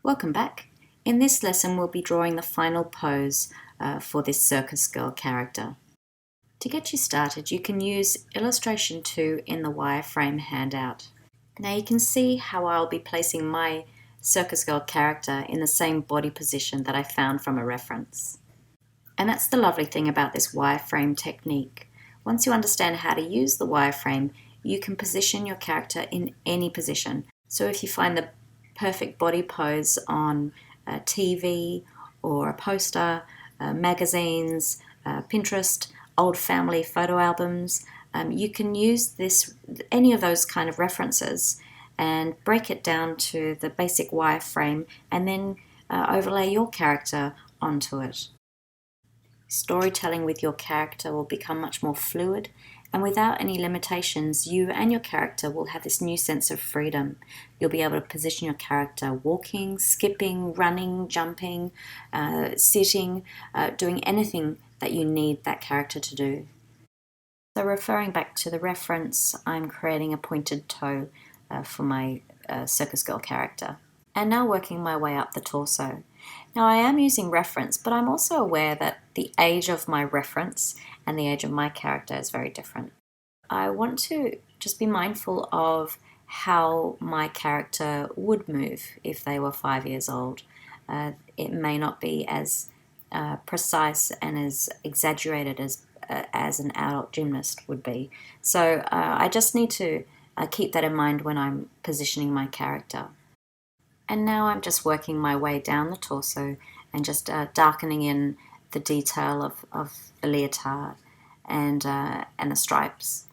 Welcome back. In this lesson we'll be drawing the final pose for this Circus Girl character. To get you started you can use illustration 2 in the wireframe handout. Now you can see how I'll be placing my Circus Girl character in the same body position that I found from a reference. And that's the lovely thing about this wireframe technique. Once you understand how to use the wireframe, you can position your character in any position. So if you find the perfect body pose on TV or a poster, magazines, Pinterest, old family photo albums, you can use any of those kind of references and break it down to the basic wireframe and then overlay your character onto it. Storytelling with your character will become much more fluid, and without any limitations, you and your character will have this new sense of freedom. You'll be able to position your character walking, skipping, running, jumping, sitting, doing anything that you need that character to do. So referring back to the reference, I'm creating a pointed toe for my Circus Girl character. And now working my way up the torso. Now I am using reference, but I'm also aware that the age of my reference and the age of my character is very different. I want to just be mindful of how my character would move if they were 5 years old. It may not be as precise and as exaggerated as an adult gymnast would be. So I just need to keep that in mind when I'm positioning my character. And now I'm just working my way down the torso and just darkening in the detail of the leotard and the stripes.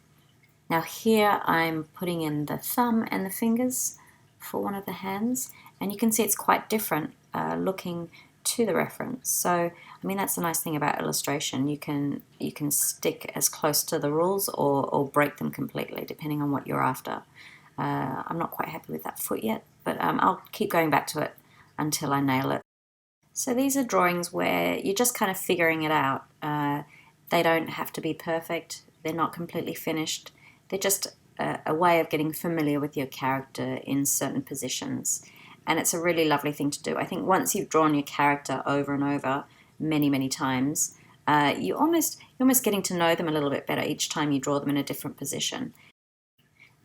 Now here I'm putting in the thumb and the fingers for one of the hands, and you can see it's quite different looking to the reference. So I mean, that's the nice thing about illustration. You can stick as close to the rules or break them completely depending on what you're after. I'm not quite happy with that foot yet, but I'll keep going back to it until I nail it. So these are drawings where you're just kind of figuring it out. They don't have to be perfect. They're not completely finished. They're just a way of getting familiar with your character in certain positions. And it's a really lovely thing to do. I think once you've drawn your character over and over many, many times, you're almost getting to know them a little bit better each time you draw them in a different position.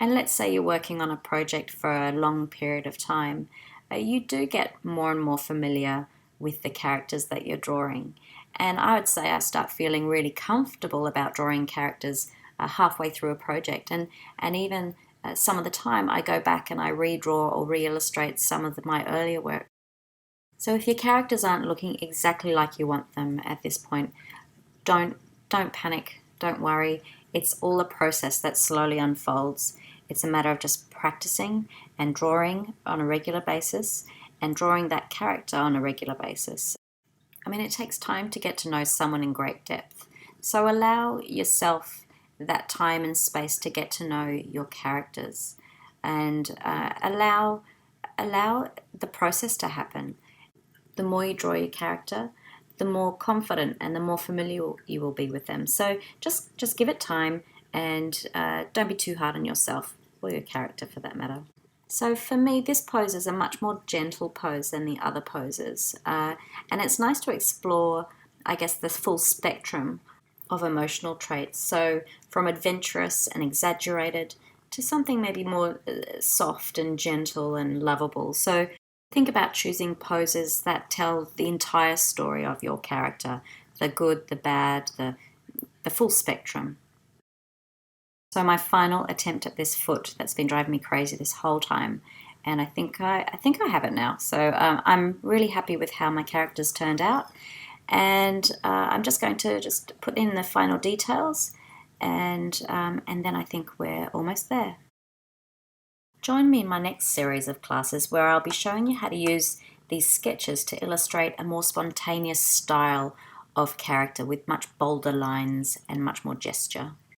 And let's say you're working on a project for a long period of time, you do get more and more familiar with the characters that you're drawing. And I would say I start feeling really comfortable about drawing characters halfway through a project. And even some of the time I go back and I redraw or re-illustrate some of my earlier work. So if your characters aren't looking exactly like you want them at this point, don't panic, don't worry. It's all a process that slowly unfolds. It's a matter of just practicing and drawing on a regular basis and drawing that character on a regular basis. I mean, it takes time to get to know someone in great depth. So allow yourself that time and space to get to know your characters and allow the process to happen. The more you draw your character, the more confident and the more familiar you will be with them. So just give it time and don't be too hard on yourself or your character for that matter. So for me, this pose is a much more gentle pose than the other poses. And it's nice to explore, I guess, the full spectrum of emotional traits. So from adventurous and exaggerated to something maybe more soft and gentle and lovable. So think about choosing poses that tell the entire story of your character, the good, the bad, the full spectrum. So my final attempt at this foot that's been driving me crazy this whole time, and I think I have it now. So I'm really happy with how my character's turned out, and I'm just going to put in the final details, and then I think we're almost there. Join me in my next series of classes where I'll be showing you how to use these sketches to illustrate a more spontaneous style of character with much bolder lines and much more gesture.